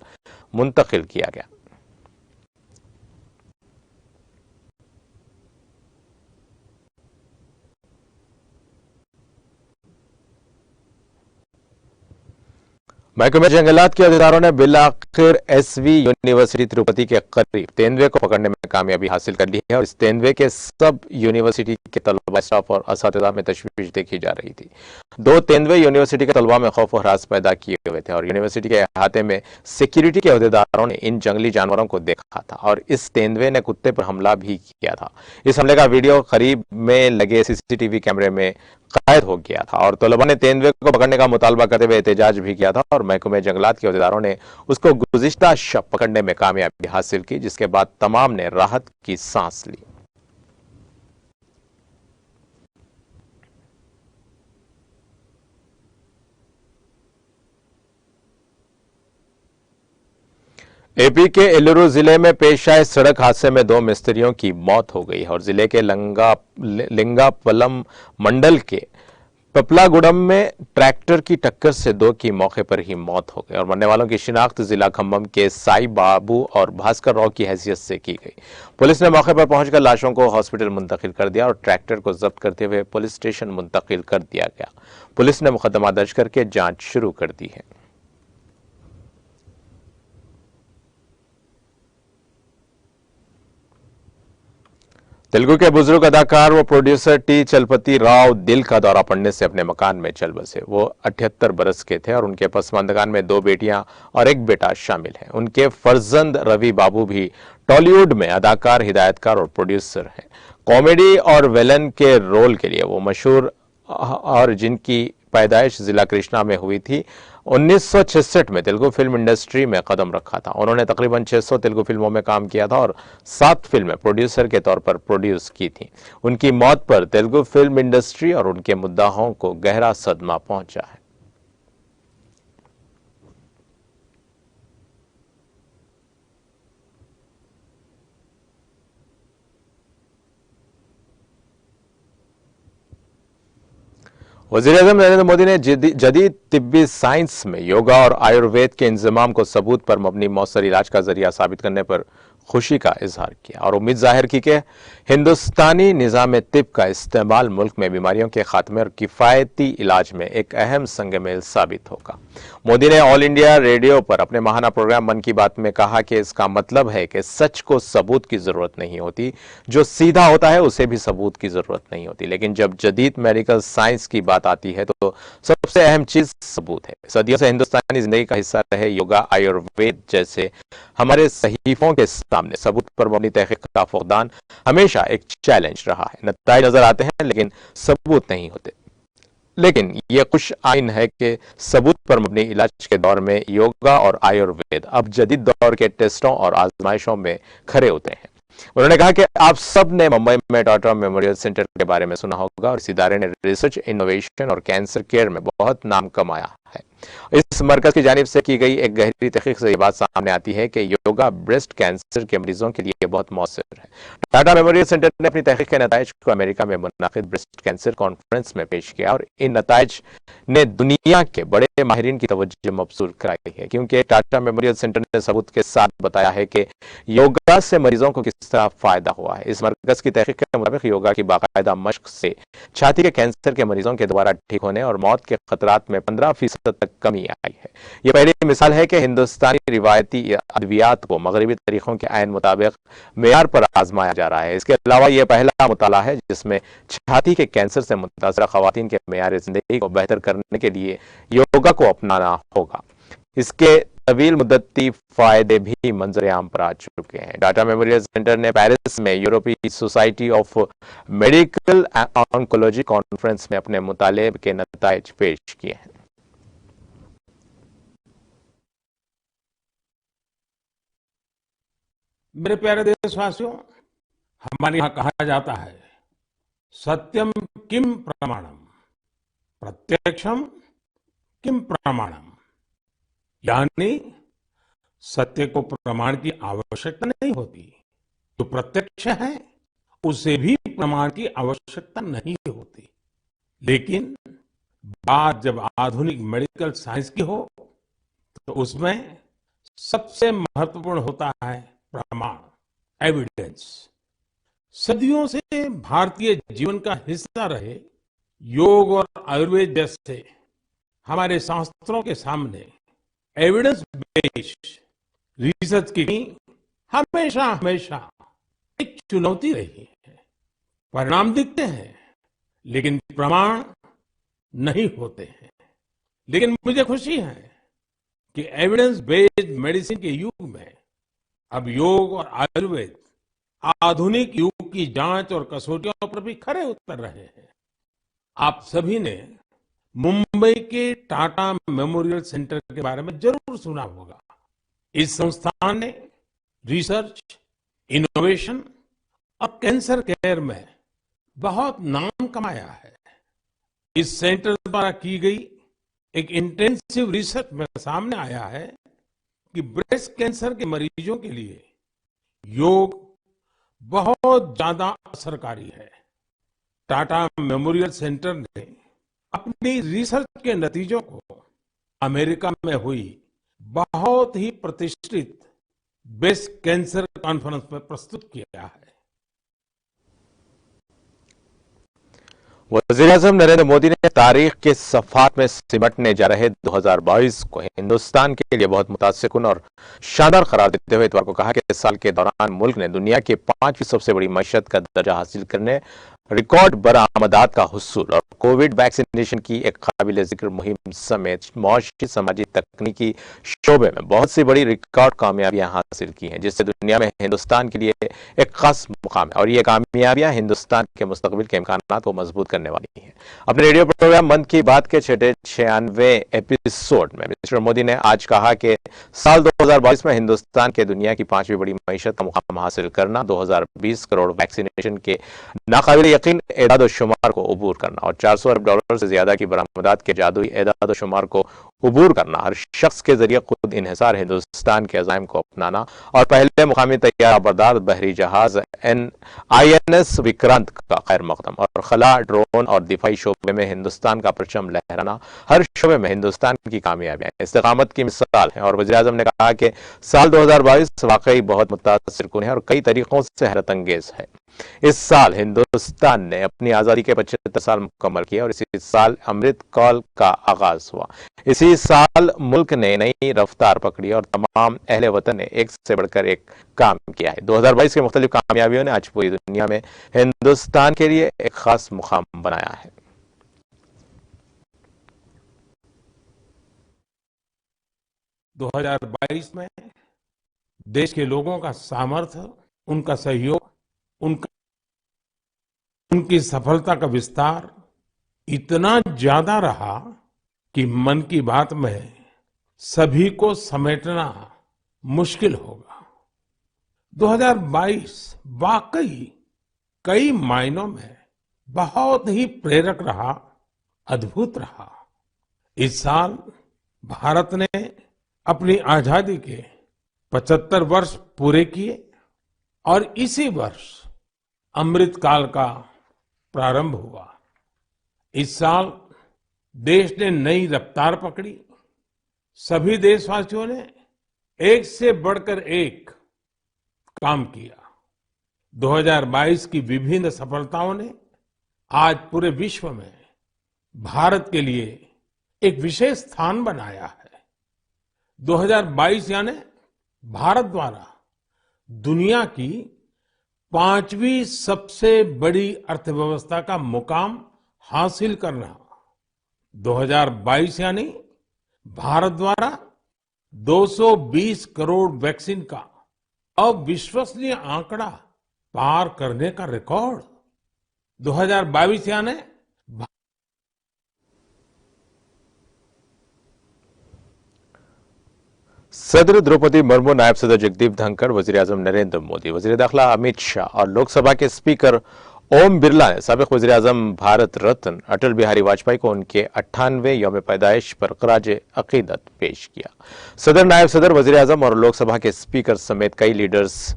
मुंतकिल किया गया। महकमे जंगलात के अधिकारियों ने बिलाखिर SV यूनिवर्सिटी तिरुपति के करीब तेंदुए को पकड़ने में कामयाबी हासिल कर ली है और इस तेंदुए के सब यूनिवर्सिटी के तलबा, स्टाफ और असातिज़ा में तशवीश देखी जा रही थी। 2 तेंदुए यूनिवर्सिटी के तलबा में खौफ और हरास पैदा किए हुए थे और यूनिवर्सिटी के अहाते में सिक्योरिटी के अहदेदारों ने इन जंगली जानवरों को देखा था और इस तेंदुए ने कुत्ते पर हमला भी किया था। इस हमले का वीडियो करीब में लगे CCTV कैमरे में कैद हो गया था और तलबा ने तेंदुए को पकड़ने का मुतालबा करते हुए एहतजाज भी किया था और महकमे जंगलात के अहदेदारों ने उसको गुज़िश्ता शब पकड़ने में कामयाबी हासिल की, जिसके बाद तमाम ने राहत की सांस ली। एपी के एलुरु जिले में पेश आए सड़क हादसे में 2 मिस्त्रियों की मौत हो गई और जिले के लिंगापलम मंडल के पपलागुड़म में ट्रैक्टर की टक्कर से 2 की मौके पर ही मौत हो गई और मरने वालों की शिनाख्त जिला खम्भम के साई बाबू और भास्कर राव की हैसियत से की गई। पुलिस ने मौके पर पहुंचकर लाशों को हॉस्पिटल मुंतकिल कर दिया और ट्रैक्टर को जब्त करते हुए पुलिस स्टेशन मुंतकिल कर दिया गया। पुलिस ने मुकदमा दर्ज करके जांच शुरू कर दी है। तेलुगु के बुजुर्ग अदाकार व प्रोड्यूसर टी चलपति राव दिल का दौरा पड़ने से अपने मकान में चल बसे। वो 78 बरस के थे और उनके पसमानदगान में 2 बेटियां और 1 बेटा शामिल है। उनके फर्जंद रवि बाबू भी टॉलीवुड में अदाकार, हिदायतकार और प्रोड्यूसर हैं। कॉमेडी और विलन के रोल के लिए वो मशहूर और जिनकी पैदाइश जिला कृष्णा में हुई थी। 1966 में तेलुगु फिल्म इंडस्ट्री में कदम रखा था। उन्होंने तकरीबन 600 तेलुगु फिल्मों में काम किया था और 7 फिल्में प्रोड्यूसर के तौर पर प्रोड्यूस की थी। उनकी मौत पर तेलुगु फिल्म इंडस्ट्री और उनके मुद्दाहों को गहरा सदमा पहुंचा है। वज़ीर-ए-आज़म नरेंद्र मोदी ने जदीद तिब्बी साइंस में योगा और आयुर्वेद के इंजमाम को सबूत पर मबनी मौसर इलाज का जरिया साबित करने पर खुशी का इजहार किया और उम्मीद जाहिर की कि हिंदुस्तानी निज़ाम तिब का इस्तेमाल मुल्क में बीमारियों के खात्मे और किफ़ायती इलाज में एक अहम संग-मेल साबित होगा। मोदी ने ऑल इंडिया रेडियो पर अपने माहाना प्रोग्राम मन की बात में कहा कि इसका मतलब है कि सच को सबूत की जरूरत नहीं होती, जो सीधा होता है उसे भी सबूत की जरूरत नहीं होती। लेकिन जब जदीद मेडिकल साइंस की बात आती है तो सबसे अहम चीज सबूत है। सदियों से हिंदुस्तानी जिंदगी का हिस्सा रहे योगा, आयुर्वेद जैसे हमारे सहीफों के सामने सबूत पर मबनी तहकीक का फुकदान हमेशा एक चैलेंज रहा है। नतीजे नजर आते हैं लेकिन सबूत नहीं होते। लेकिन यह खुश आइन है कि सबूत पर मबनी इलाज के दौर में योगा और आयुर्वेद अब जदीद दौर के टेस्टों और आजमाइशों में खरे उतरे हैं। उन्होंने कहा कि आप सब ने मुंबई में टाटा मेमोरियल सेंटर के बारे में सुना होगा और इस इदारे ने रिसर्च, इनोवेशन और कैंसर केयर में बहुत नाम कमाया है। इस मरकज की जानिब से की गई एक गहरी तहकीक से यह बात सामने आती है कि योगा ब्रेस्ट कैंसर के मरीजों के लिए बहुत मौसर है। टाटा मेमोरियल सेंटर ने अपनी तहकीक के नताइज को अमेरिका में मुनाकिद ब्रेस्ट कैंसर कॉन्फ्रेंस में पेश किया और इन नताइज ने दुनिया के बड़े माहिरीन की तवज्जो मबसूर कराई है, क्योंकि टाटा मेमोरियल सेंटर ने सबूत के साथ बताया है कि योगा से मरीजों को किस तरह फायदा हुआ है। इस मरकज की तहकीक के मुताबिक योगा की बाकायदा मश्क से छाती के कैंसर के मरीजों के दोबारा ठीक होने और मौत के खतरात में 15% तक कमी आई है। यह पहली मिसाल है कि हिंदुस्तानी रिवायती अद्वियात को मगरबी तरीकों के आयन मुताबिक मेयार पर आजमाया जा रहा है। इसके अलावा यह पहला मुताला है जिसमें छाती के कैंसर से मुतासरा खवातीन के मेयार जिंदगी को बेहतर करने के लिए योगा को अपनाना होगा। इसके तवील मुद्दती फायदे भी मंजर आम पर आ चुके हैं। टाटा मेमोरियल सेंटर ने पेरिस में यूरोपीय society of medical oncology conference में अपने मुताले के नताइज पेश किए हैं। मेरे प्यारे देशवासियों, हमारे यहाँ कहा जाता है सत्यम किम प्रमाणम, प्रत्यक्षम किम प्रमाणम, यानी सत्य को प्रमाण की आवश्यकता नहीं होती। जो प्रत्यक्ष है उसे भी प्रमाण की आवश्यकता नहीं होती। लेकिन बात जब आधुनिक मेडिकल साइंस की हो तो उसमें सबसे महत्वपूर्ण होता है प्रमाण, एविडेंस। सदियों से भारतीय जीवन का हिस्सा रहे योग और आयुर्वेद जैसे हमारे शास्त्रों के सामने एविडेंस बेस्ड रिसर्च की हमेशा हमेशा एक चुनौती रही है। परिणाम दिखते हैं लेकिन प्रमाण नहीं होते हैं। लेकिन मुझे खुशी है कि एविडेंस बेस्ड मेडिसिन के युग में अब योग और आयुर्वेद आधुनिक युग की जांच और कसौटियों पर भी खरे उतर रहे हैं। आप सभी ने मुंबई के टाटा मेमोरियल सेंटर के बारे में जरूर सुना होगा। इस संस्थान ने रिसर्च, इनोवेशन और कैंसर केयर में बहुत नाम कमाया है। इस सेंटर द्वारा की गई एक इंटेंसिव रिसर्च में सामने आया है कि ब्रेस्ट कैंसर के मरीजों के लिए योग बहुत ज्यादा असरकारी है। टाटा मेमोरियल सेंटर ने अपनी रिसर्च के नतीजों को अमेरिका में हुई बहुत ही प्रतिष्ठित ब्रेस्ट कैंसर कॉन्फ्रेंस में प्रस्तुत किया है। वज़ीर-ए-आज़म नरेंद्र मोदी ने तारीख के सफ़ात में सिमटने जा रहे 2022 को हिंदुस्तान के लिए बहुत मुतासिरकुन और शानदार करार देते हुए इतवार को कहा कि इस साल के दौरान मुल्क ने दुनिया की 5वीं सबसे बड़ी मईशत का दर्जा हासिल करने, रिकॉर्ड बरामदात का हुसूल और कोविड वैक्सीनेशन की एक काबिल जिक्र मुहिम समेत मौशी, समाजी, तकनीकी शोबे में बहुत सी बड़ी रिकॉर्ड कामयाबियां हासिल की हैं, जिससे दुनिया में हिंदुस्तान के लिए एक खास मुकाम है और ये कामयाबियां हिंदुस्तान के मुस्तकबिल के इम्कानात को मजबूत करने वाली हैं। अपने रेडियो प्रोग्राम मन की बात के 96वें एपिसोड में मिस्टर मोदी ने आज कहा कि साल 2022 में हिंदुस्तान के दुनिया की 5वीं बड़ी मईशत का मुकाम हासिल करना, 2020 करोड़ वैक्सीनेशन के नाकाबिल यकीन एदाद शुमार को अबूर करना और 400 अरब डॉलर से ज्यादा की बरामदात के जादुई एदाद शुमार को अबूर करना, हर शख्स के जरिए खुद इन्हिसार हिंदुस्तान के अज़ाइम को अपनाना और पहले मुकामी तैयार बरदार बहरी जहाज INS विक्रांत का खैर मकदम और खला, ड्रोन और दिफाई शोबे में हिंदुस्तान का परचम लहराना, हर शोबे में हिंदुस्तान की कामयाबियां इस्तेकामत की मिसाल है। और वज़ीर-ए-आज़म ने कहा कि साल 2022 वाकई बहुत मुतासिरकुन है और कई तरीकों से हैरत अंगेज है। इस साल हिंदुस्तान ने अपनी आजादी के 75 साल मुकम्मल किए और इसी साल अमृत काल का आगाज हुआ। इसी साल मुल्क ने नई रफ्तार पकड़ी और तमाम अहले वतन ने एक से बढ़कर एक काम किया है। 2022 के मुख्तलिफ कामयाबियों ने आज पूरी दुनिया में हिंदुस्तान के लिए एक खास मुकाम बनाया है। 2022 में देश के लोगों का सामर्थ्य, उनका सहयोग, उनकी सफलता का विस्तार इतना ज्यादा रहा कि मन की बात में सभी को समेटना मुश्किल होगा। 2022 वाकई कई मायनों में बहुत ही प्रेरक रहा, अद्भुत रहा। इस साल भारत ने अपनी आजादी के 75 वर्ष पूरे किए और इसी वर्ष अमृत काल का प्रारंभ हुआ। इस साल देश ने नई रफ्तार पकड़ी। सभी देशवासियों ने एक से बढ़कर एक काम किया। 2022 की विभिन्न सफलताओं ने आज पूरे विश्व में भारत के लिए एक विशेष स्थान बनाया है। 2022 यानी भारत द्वारा दुनिया की 5वीं सबसे बड़ी अर्थव्यवस्था का मुकाम हासिल करना। 2022 यानी भारत द्वारा 220 करोड़ वैक्सीन का अविश्वसनीय आंकड़ा पार करने का रिकॉर्ड। 2022 यानी सदर द्रौपदी मुर्मू, नायब सदर जगदीप धनखड़, वज़ीर-ए-आज़म नरेंद्र मोदी, वज़ीर दाखिला अमित शाह और लोकसभा के स्पीकर ओम बिरला ने साबिक वज़ीर-ए-आज़म भारत रत्न अटल बिहारी वाजपेयी को उनके 98वें यौम पैदाइश पर खराज अकीदत पेश किया। सदर, नायब सदर, वज़ीर-ए-आज़म और लोकसभा के स्पीकर समेत कई लीडर्स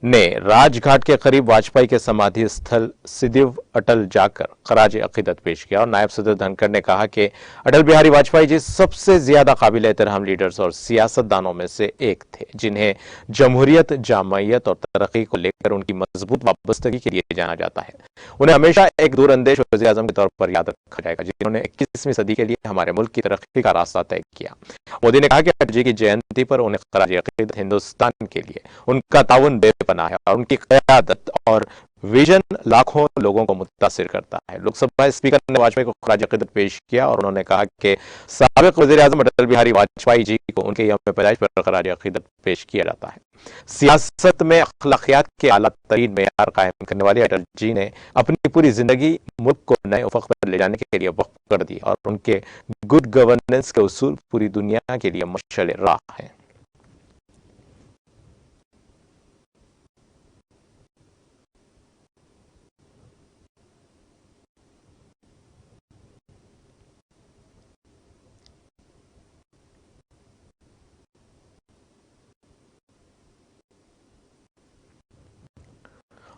ने राजघाट के करीब वाजपेयी के समाधि स्थल सिदिव अटल जाकर खराज अकीदत पेश किया और नायब सदर धनखड़ ने कहा कि अटल बिहारी वाजपेयी जी सबसे ज्यादा काबिल एहतराम लीडर्स और सियासतदानों में से एक थे, जिन्हें जमहूरियत, जामयियत और तरक्की को लेकर उनकी मजबूत वाबस्तगी के लिए जाना जाता है। उन्हें हमेशा एक दूरअंदेश वज़ीर-ए-आज़म के तौर पर याद रखा जाएगा, जिन्होंने 21वीं सदी के लिए हमारे मुल्क की तरक्की का रास्ता तय किया। मोदी ने कहा कि अटल जी की जयंती पर उन्हें खराज अकीदत हिंदुस्तान के लिए उनका ताउन बेपनाह है और उनकी क़यादत और विजन लाखों लोगों को मुतासिर करता है। लोकसभा स्पीकर ने वाजपेयी को खराज अकीदत पेश किया और उन्होंने कहा कि साबिक वज़ीर-ए-आज़म अटल बिहारी वाजपेयी जी को उनके यौम पैदाइश पर खराज अकीदत पेश किया जाता है। सियासत में अखलाकियात के आला तरीन मेयार कायम करने वाले अटल जी ने अपनी पूरी जिंदगी मुल्क को नए उफक पर ले जाने के लिए वक्फ कर दी और उनके गुड गवर्नेंस के उसूल पूरी दुनिया के लिए मशाल राह हैं।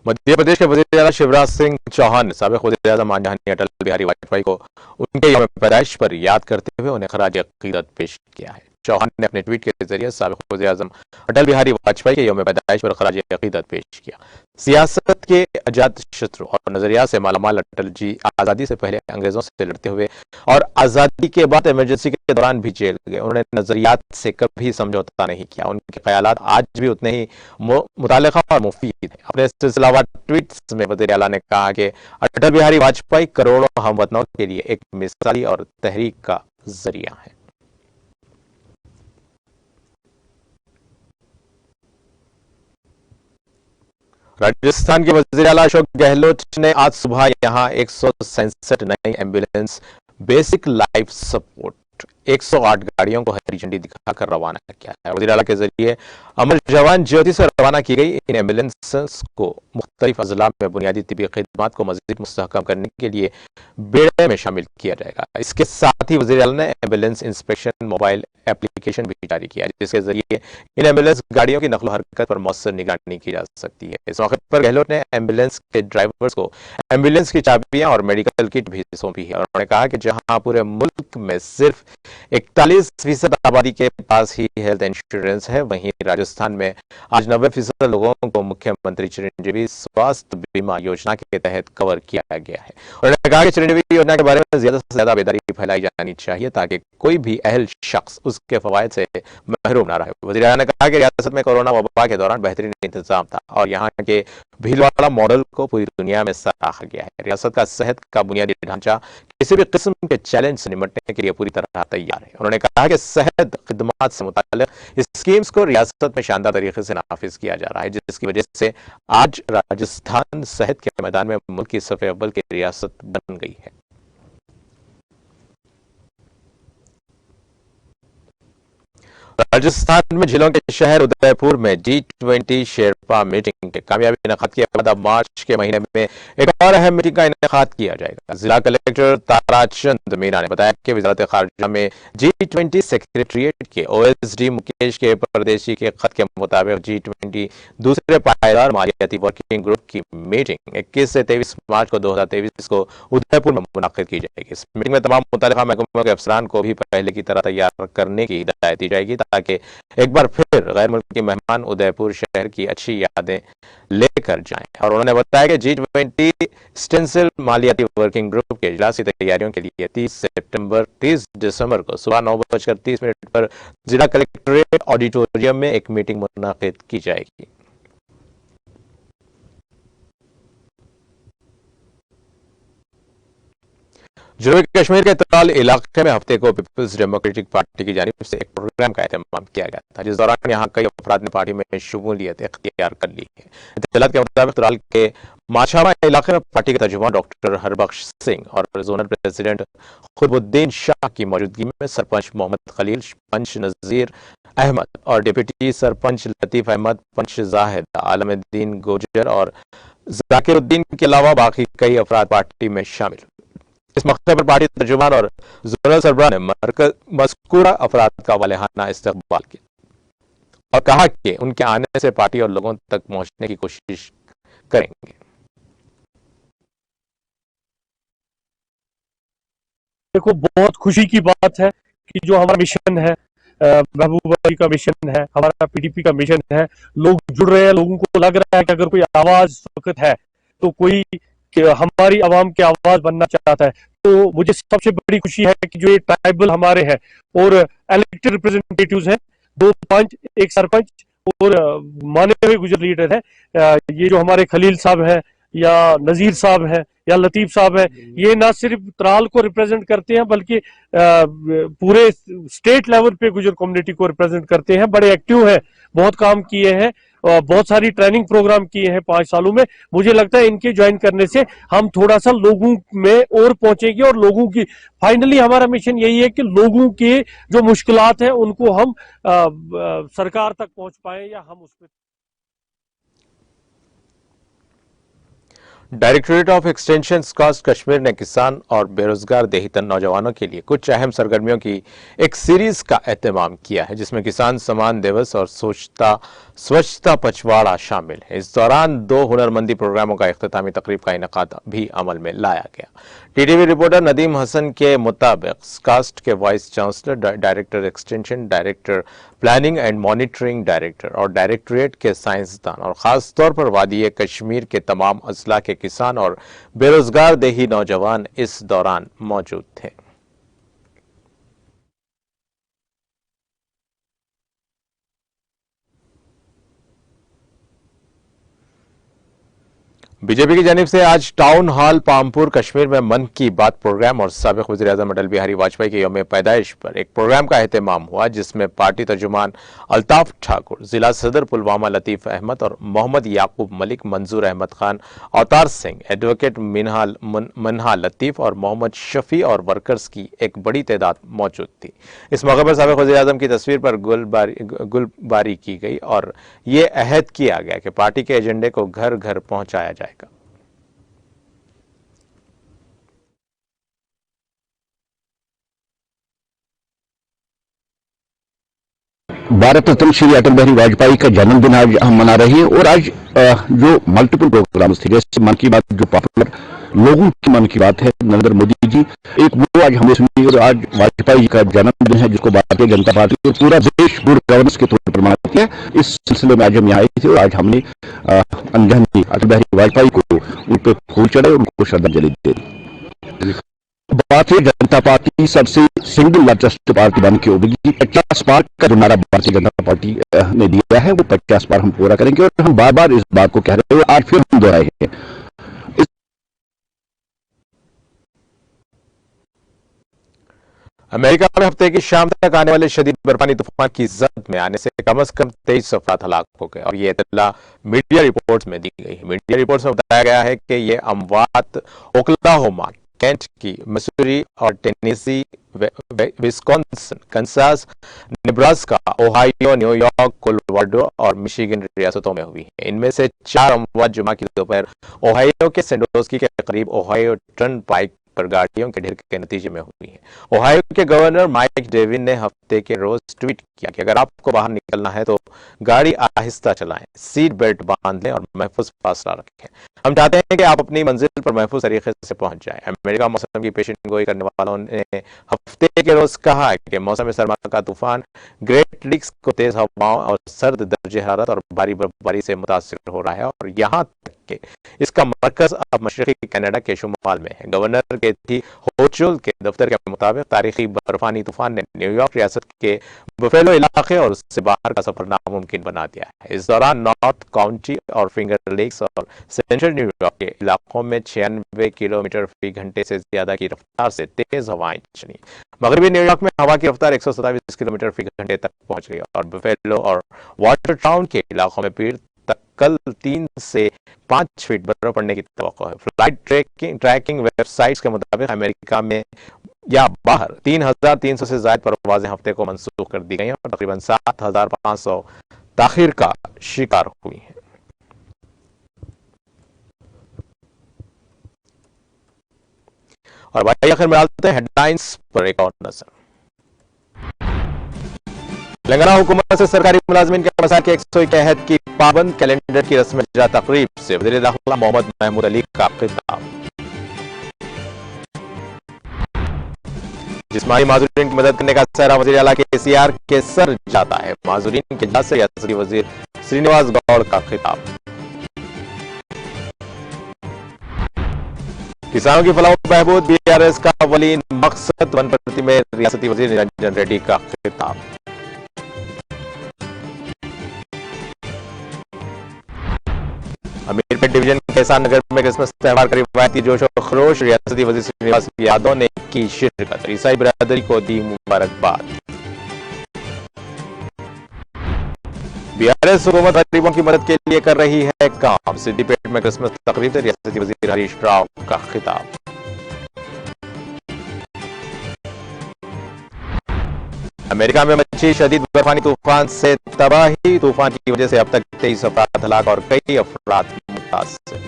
मध्य प्रदेश के वजीर आला शिवराज सिंह चौहान ने साबिक वजीर आज़म माननीय अटल बिहारी वाजपेयी को उनके यौम पैदाइश पर याद करते हुए उन्हें खराज अकीदत पेश किया है। चौहान ने अपने ट्वीट के जरिए साबिक वजीर आज़म अटल बिहारी वाजपेयी के यौम पैदाइश पर खराज अकीदत पेश किया। सियासत के अजात शत्रु और नजरिया से मालामाल अटल जी आजादी से पहले अंग्रेजों से लड़ते हुए और आजादी के बाद इमरजेंसी के दौरान भी जेल गए। उन्होंने नजरियात से कभी समझौता नहीं किया। उनके ख्यालात आज भी उतने ही मुतालिका और मुफीद है। अपने सिलसिलावार ट्वीट्स में वज़ीर आला ने कहा कि अटल बिहारी वाजपेयी करोड़ों हमवतनों के लिए एक मिसाली और तहरीक का जरिया है। राजस्थान के वज़ीर आला अशोक गहलोत ने आज सुबह यहां 167 नई एम्बुलेंस बेसिक लाइफ सपोर्ट 108 गाड़ियों को हरी झंडी दिखाकर रवाना किया है। वज़ीर आला के जरिए अमर जवान ज्योति से रवाना की गई इन एम्बुलेंस को मुख्तलिफ अजला में बुनियादी तिबी खिदमात को मजीद मुस्तहकम करने के लिए बेड़े में शामिल किया जाएगा। इसके साथ ही वज़ीर आला ने एम्बुलेंस इंस्पेक्शन मोबाइल एप्लीकेशन भी जारी किया, जिसके जरिए इन एम्बुलेंस गाड़ियों की नकल हरकत पर मौसर निगरानी की जा सकती है। इस मौके पर गहलोत ने एम्बुलेंस के ड्राइवर्स को एम्बुलेंस की चाबियां और मेडिकल किट भी सौंपी है। उन्होंने कहा कि जहां पूरे मुल्क में सिर्फ 41% आबादी के पास ही हेल्थ इंश्योरेंस है, वहीं राजस्थान में आज 90% लोगों को मुख्यमंत्री चिरंजीवी स्वास्थ्य बीमा योजना के तहत कवर किया गया है। उन्होंने कहा कि चिरंजीवी योजना के बारे में ज्यादा से ज्यादा बेदारी फैलाई जानी चाहिए ताकि कोई भी अहल शख्स उसके फवायद से महरूम न रहे। वज़ीर आला ने कहा कि रियासत में कोरोना वबा के दौरान बेहतरीन इंतजाम था और यहाँ के भीलवाड़ा मॉडल को पूरी दुनिया में सराहा गया है। रियासत का सेहत का बुनियादी ढांचा किसी भी किस्म के चैलेंज से निपटने के लिए पूरी तरह तैयार है। उन्होंने कहा कि सेहत खिदमात से मुताल्लिक स्कीम्स को रियासत में शानदार तरीके से नाफिज किया जा रहा है, जिसकी वजह से आज राजस्थान सेहत के मैदान में मुल्क की सफ़े अव्वल की रियासत बन गई है। राजस्थान में जिलों के शहर उदयपुर में G20 शेरपा मीटिंग के कामयाबी इनेकाद के बाद अब मार्च के महीने में एक और अहम मीटिंग का इनेकाद किया जाएगा। जिला कलेक्टर ताराचंद मीना ने बताया कि वजारत खारजा में G20 सेक्रेटरिएट के OSD मुकेश के परदेशी के खत के मुताबिक G20 दूसरे पायदार मालियाती वर्किंग ग्रुप की मीटिंग 21 से 23 मार्च को 2023 को उदयपुर में मुनाकिद की जाएगी। इस मीटिंग में तमाम मुतल्लिका महकमों के अफसरान को भी पहले की तरह तैयार करने की हिदायत दी जाएगी ताकि एक बार फिर गैर मुल्की मेहमान उदयपुर शहर की अच्छी यादें लेकर जाएं। और उन्होंने बताया कि G20 स्टेंसिल मालियाती वर्किंग ग्रुप के इजलास की तैयारियों के लिए 30 दिसंबर को सुबह 9:30 पर जिला कलेक्ट्रेट ऑडिटोरियम में एक मीटिंग मुनाकिद की जाएगी। जनूबी कश्मीर के त्राल इलाके में हफ्ते को पीपल्स डेमोक्रेटिक पार्टी की जानिब से एक प्रोग्राम का एहतमाम किया गया था, जिस दौरान यहां कई अफराद ने पार्टी में शमूलियत इख्तियार कर ली है। इत्तलात के मुताबिक त्राल के माछावा इलाके में पार्टी के तर्जुमान डॉक्टर हरबख्श सिंह और जोनल प्रेसिडेंट खुरबुद्दीन शाह की मौजूदगी में सरपंच मोहम्मद खलील, पंच नजीर अहमद और डिप्टी सरपंच लतीफ अहमद, पंच जाहिद आलमद्दीन गोजर और जाकिरुद्दीन के अलावा बाकी कई अफराद पार्टी में शामिल। इस मौके पर पार्टी तर्जुमान और जोनल सरबराह ने मज़कूरा अफराद का वालेहाना इस्तकबाल किया और कहा कि उनके आने से पार्टी और लोगों तक पहुंचने की कोशिश करेंगे। देखो, बहुत खुशी की बात है कि जो हमारा मिशन है, महबूबा जी का मिशन है, हमारा PDP का मिशन है, लोग जुड़ रहे हैं। लोगों को लग रहा है कि अगर कोई आवाज इस वक्त है तो कोई हमारी आवाम की आवाज बनना चाहता है। तो मुझे सबसे बड़ी खुशी है कि जो ये ट्राइबल हमारे हैं और इलेक्टेड रिप्रेजेंटेटिव्स हैं, 2 पंच, 1 सरपंच और माने हुए गुजर लीडर है, ये जो हमारे खलील साहब हैं या नजीर साहब हैं या लतीफ साहब हैं, ये ना सिर्फ त्राल को रिप्रेजेंट करते हैं बल्कि पूरे स्टेट लेवल पे गुजर कम्युनिटी को रिप्रेजेंट करते हैं। बड़े एक्टिव हैं, बहुत काम किए हैं, बहुत सारी ट्रेनिंग प्रोग्राम किए हैं 5 सालों में। मुझे लगता है इनके ज्वाइन करने से हम थोड़ा सा लोगों में और पहुंचेंगे और लोगों की फाइनली हमारा मिशन यही है कि लोगों के जो मुश्किलात हैं उनको हम सरकार तक पहुंच पाए या हम उस पर। Directorate of extension SKUAST Kashmir ने किसान और बेरोजगार देहाती नौजवानों के लिए कुछ अहम सरगर्मियों की एक सीरीज का एहतमाम किया है, जिसमें किसान सम्मान दिवस और स्वच्छता पचवाड़ा शामिल है। इस दौरान 2 हुनरमंदी प्रोग्रामों का इख्तितामी तकरीब का इनेकाद भी अमल में लाया गया। टीटीवी रिपोर्टर नदीम हसन के मुताबिक स्कॉस्ट के vice chancellor, director extension, director planning and monitoring director और डायरेक्टरेट के साइंसदान और खास तौर पर वादी कश्मीर के तमाम अजला के किसान और बेरोजगार देही नौजवान इस दौरान मौजूद थे। बीजेपी की जानिब से आज टाउन हॉल पामपुर कश्मीर में मन की बात प्रोग्राम और साबिक वज़ीर-ए-आज़म अटल बिहारी वाजपेयी के यौम पैदाइश पर एक प्रोग्राम का एहतमाम हुआ, जिसमें पार्टी तर्जुमान अल्ताफ ठाकुर, जिला सदर पुलवामा लतीफ अहमद और मोहम्मद याकूब मलिक, मंजूर अहमद खान, अवतार सिंह, एडवोकेट मनहा लतीफ और मोहम्मद शफी और वर्कर्स की एक बड़ी तादाद मौजूद थी। इस मौके पर साबिक वज़ीर-ए-आज़म की तस्वीर पर गुलबारी की गई और ये अहद किया गया कि पार्टी के एजेंडे को घर घर पहुंचाया जाएगा। भारत रत्न श्री अटल बिहारी वाजपेयी का जन्मदिन आज हम मना रहे हैं और आज जो मल्टीपल प्रोग्राम्स थे, जैसे मन की बात जो पॉपुलर लोगों की मन की बात है, नरेंद्र मोदी जी, एक वो आज हमने सुनी। और आज वाजपेयी जी का जन्मदिन है, जिसको भारतीय जनता पार्टी और पूरा देश गुड गवर्नेंस के तौर पर मनाती है। इस सिलसिले में आज हम यहाँ आए थे और आज हमने अनजानी अटल बिहारी वाजपेयी को उन पर फूल चढ़ाए और उनको श्रद्धांजलि दी। भारतीय जनता पार्टी सबसे सिंगल लार्जेस्ट पार्टी बन के उभरी। 50 पार का जो नारा भारतीय जनता पार्टी ने दिया है, वो 50 पार हम पूरा करेंगे और हम बार बार इस बात को कह रहे हैं, आज फिर हम दोहराए हैं। अमेरिका में हफ्ते की शाम तक आने वाले शदीद बर्फानी तूफान की जद में आने से कम 23 अफराद हलाक हो गए और ये इत्तला मीडिया रिपोर्ट्स में दी गई है। मीडिया रिपोर्ट्स में बताया गया है कि ये अमवात ओक्लाहोमा, केंट की, मसूरी और Tennessee, Wisconsin, Kansas, Nebraska, Ohio, New York, Colorado और मिशिगन रियासतों में हुई है। इनमें से 4 अमवात जुमा की दोपहर ओहायो के सेंडोस्की के करीब ओहायो टर्न पाइक पर गाड़ियों के ढेर के नतीजे में हुई है। ओहायो के गवर्नर माइक डेविन ने हफ्ते के रोज ट्वीट किया कि अगर आपको बाहर निकलना है तो गाड़ी आहिस्ता चलाएं, सीट बेल्ट बांध लें और महफूज फासला रखें। हम चाहते हैं कि आप अपनी मंजिल पर महफूज तरीके से पहुंच जाएं। अमेरिका मौसम की पेशन गोई करने वालों ने हफ्ते के रोज कहा है कि मौसम सरमा का तूफान ग्रेट लीक्स को तेज हवाओं और सर्द दर्जे हरारत और भारी बर्फबारी से मुतासिर हो रहा है और यहाँ तक कि इसका मरकज अब मशरकी कनाडा के शुमाल में है। गवर्नर केथी होचुल के दफ्तर के मुताबिक तारीखी बर्फानी तूफान ने न्यूयॉर्क रियासत के बुफेलो इलाके और उससे बाहर का सफर नामुमकिन बना दिया है। इस दौरान नॉर्थ काउंटी और फिंगर लेक्स और सेंट्रल न्यूयॉर्क के इलाकों में 96 किलोमीटर फी घंटे से ज्यादा की रफ्तार से तेज हवाएं चली। मगरबी न्यूयॉर्क में हवा की रफ्तार 127 किलोमीटर फी घंटे तक पहुंच गई और बुफेलो और वाटर टाउन के इलाकों में पीर तक कल 3 से 5 फीट बर्फ पड़ने की तवक्को है। फ्लाइट ट्रैकिंग वेबसाइट्स के मुताबिक अमेरिका में या बाहर 3,300 से ज्यादा परवाजें हफ्ते को मंसूख कर दी गई हैं और तकरीबन 7,500 ताखिर का शिकार हुई हैं। और भाई आखिर में आते हैं हेडलाइंस पर एक और नजर। तेलंगाना हुकूमत से सरकारी मुलाजमीन के मसाइल के 101 अहद की पाबंद कैलेंडर की रस्म इजरा तकरीब से वज़ीर दाखिला मोहम्मद महमूद अली का खिताब। जिस्मानी माजूरीन की मदद करने का सहरा वज़ीर आला के सीआर के सर जाता है। माजूरीन के इजलास से रियासती वज़ीर श्रीनिवास गौड़ का खिताब। किसानों की फलाह व बहबूद बीआरएस का अव्वलीन मकसद, वनप्रति में रियासती वज़ीर निरंजन रेड्डी का खिताब। अमीरपेट डिवीजन के एहसान नगर में क्रिसमस त्यौहार का रिवायती जोश और खरोश, रियासती वज़ीर श्रीनिवास यादव ने की शिरकत। ईसाई बिरादरी को दी मुबारकबाद। बीआरएस हुकूमत गरीबों की मदद के लिए कर रही है काम। सिद्दीपेट में क्रिसमस तकरीब से रियासती वज़ीर हरीश राव का खिताब। अमेरिका में मची शदीद बर्फानी तूफान से तबाही, तूफान की वजह से अब तक 23 अफराद हलाक और कई अफराद मुतासिर।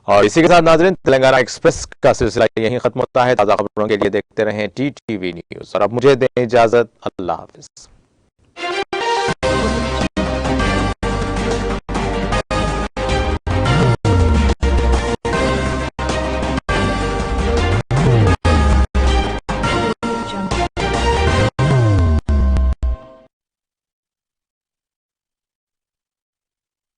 और इसी के साथ नाज़रीन तेलंगाना एक्सप्रेस का सिलसिला यहीं खत्म होता है। ताज़ा खबरों के लिए देखते रहें TTV न्यूज़ और अब मुझे दें इजाज़त। अल्लाह हाफिज।